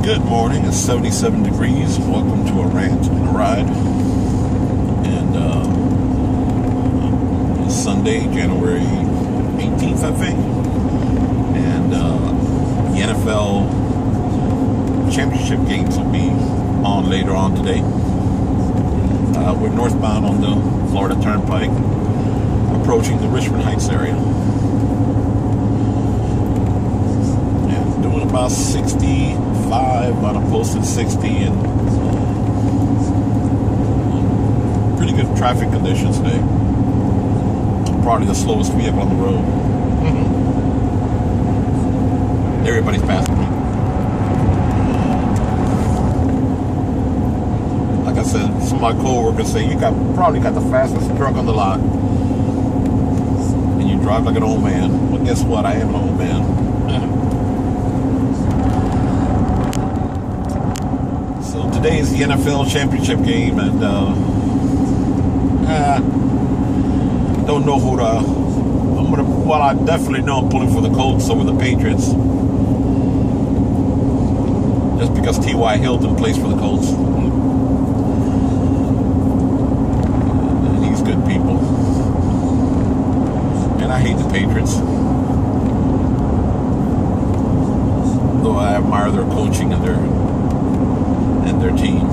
Good morning. It's 77 degrees. Welcome to a rant and a ride. And it's Sunday, January 18th, I think. And the NFL championship games will be on later on today. We're northbound on the Florida Turnpike, approaching the Richmond Heights area. And doing about 65 on a posted 60, and pretty good traffic conditions today. Probably the slowest vehicle on the road. Everybody's passing me. Like I said, some of my co-workers say you probably got the fastest truck on the lot, and you drive like an old man. Well, guess what? I am an old man. So today is the NFL championship game, and don't know who I definitely know I'm pulling for the Colts over the Patriots, just because T.Y. Hilton plays for the Colts. Good people, and I hate the Patriots, though I admire their coaching and their team.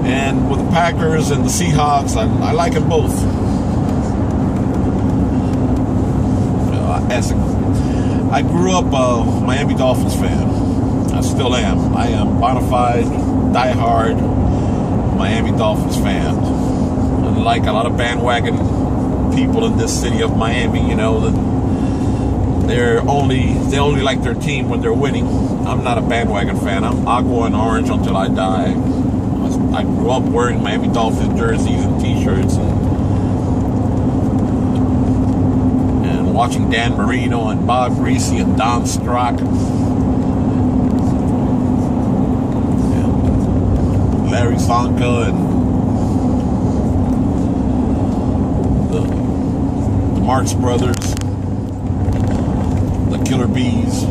And with the Packers and the Seahawks, I like them both. I grew up a Miami Dolphins fan. I still am. I am bona fide, diehard Miami Dolphins fan. Like a lot of bandwagon people in this city of Miami, you know, that they only like their team when they're winning. I'm not a bandwagon fan. I'm aqua and orange until I die. I grew up wearing Miami Dolphins jerseys and t-shirts, and watching Dan Marino and Bob Greasy and Don Strock, Larry Sonka, and the Marx Brothers, the Killer Bees.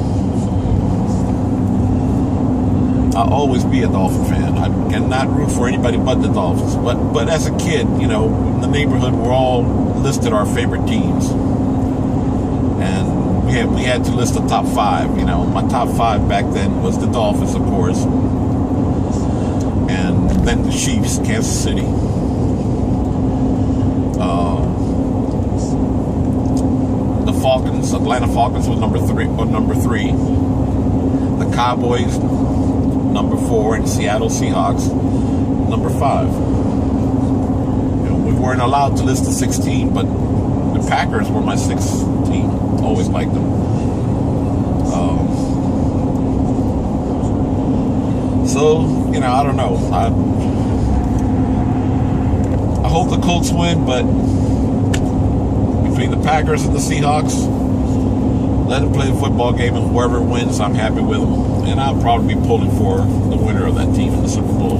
I'll always be a Dolphin fan. I cannot root for anybody but the Dolphins. But as a kid, you know, in the neighborhood, we're all listed our favorite teams, and we had to list the top five. You know, my top five back then was the Dolphins, of course. And then the Chiefs, Kansas City. The Falcons, Atlanta Falcons was number three. The Cowboys, number 4, and Seattle Seahawks, number 5. You know, we weren't allowed to list the 16, but the Packers were my 6th team. Always liked them. So, you know, I don't know. I hope the Colts win, but between the Packers and the Seahawks, let them play the football game, and whoever wins, I'm happy with them. And I'll probably be pulling for the winner of that team in the Super Bowl.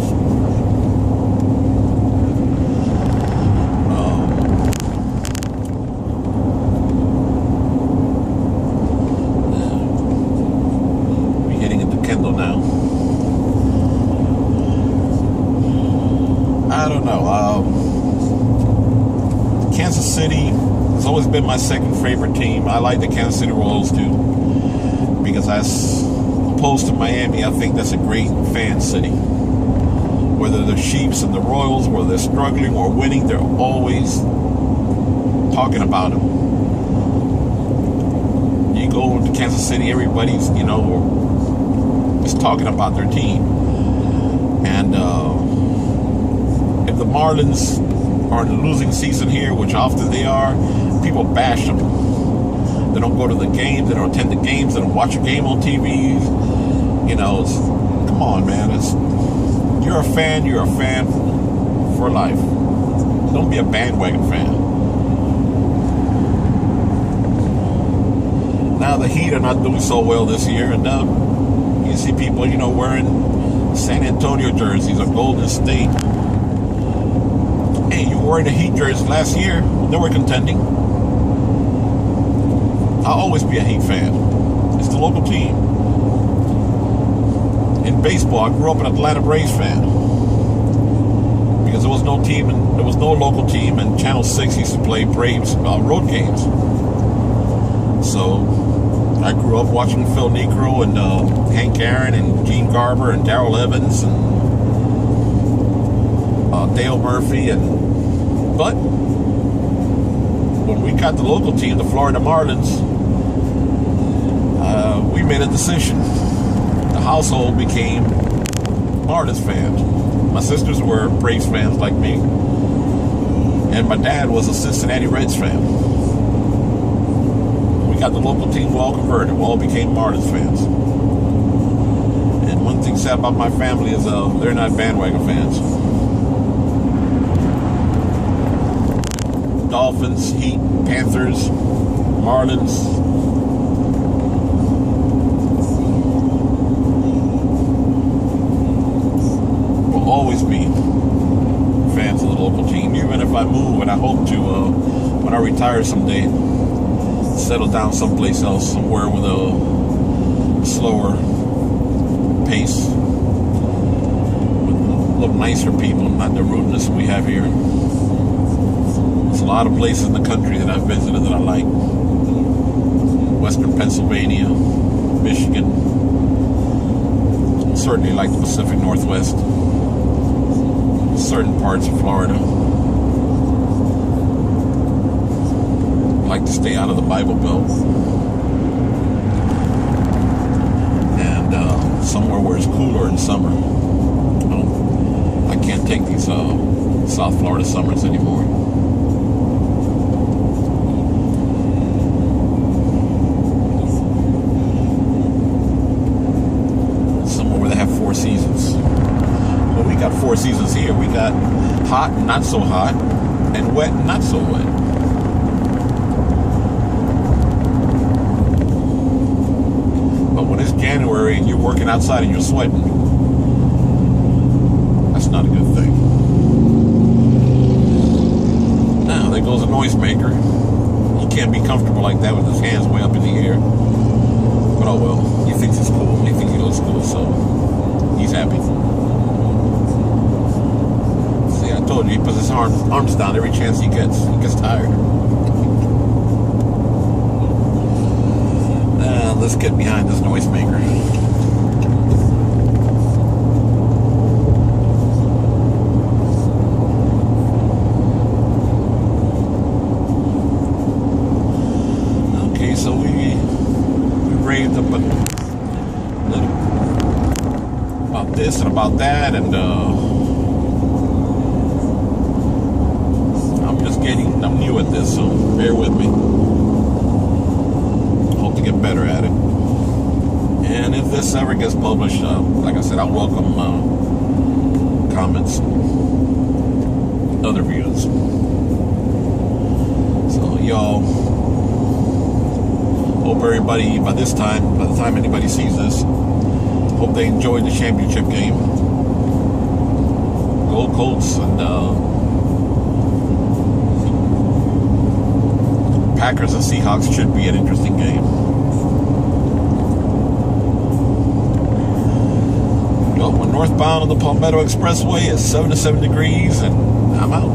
We're heading into Kendall now. I don't know. Kansas City has always been my second favorite team. I like the Kansas City Royals too, because as opposed to Miami, I think that's a great fan city. Whether the Chiefs and the Royals, whether they're struggling or winning, they're always talking about them. You go to Kansas City, everybody's, you know, is talking about their team. And if the Marlins are in the losing season here, which often they are, people bash them. They don't go to the games, they don't attend the games, they don't watch a game on TV. You know, come on, man. You're a fan for life. Don't be a bandwagon fan. Now the Heat are not doing so well this year, and you see people, you know, wearing San Antonio jerseys or Golden State. Hey, you were wearing the Heat jerseys last year. They were contending. I'll always be a Heat fan. It's the local team. in baseball, I grew up an Atlanta Braves fan because there was no team, and there was no local team, and Channel 6 used to play Braves road games. So I grew up watching Phil Niekro and Hank Aaron and Gene Garber and Darrell Evans and Dale Murphy, but when we got the local team, the Florida Marlins, we made a decision. The household became Marlins fans. My sisters were Braves fans like me, and my dad was a Cincinnati Reds fan. We got the local team all converted. We all became Marlins fans. And one thing sad about my family is they're not bandwagon fans. Dolphins, Heat, Panthers, Marlins. Will always be fans of the local team, even if I move, and I hope to, when I retire someday, settle down someplace else, somewhere with a slower pace, with a little nicer people, not the rudeness we have here. There's a lot of places in the country that I've visited that I like. Western Pennsylvania, Michigan, certainly like the Pacific Northwest, certain parts of Florida. I like to stay out of the Bible Belt. And somewhere where it's cooler in summer. I can't take these South Florida summers anymore. Four seasons. Well, we got 4 seasons here. We got hot, not so hot, and wet, not so wet. But when it's January and you're working outside and you're sweating, that's not a good thing. Now, there goes a noisemaker. He can't be comfortable like that with his hands way up in the air. But oh well, he thinks it's cool. He thinks he looks cool, so he's happy. See, I told you, he puts his arms down every chance he gets. He gets tired. Now, let's get behind this noisemaker. Okay, so we raved up a little about this and about that, and I'm new at this, so bear with me. Hope to get better at it. And if this ever gets published, like I said, I welcome comments, other views. So y'all, hope everybody, by the time anybody sees this, hope they enjoyed the championship game. Go Colts, and Packers and Seahawks should be an interesting game. Well, we're northbound on the Palmetto Expressway. It's 77 degrees, and I'm out.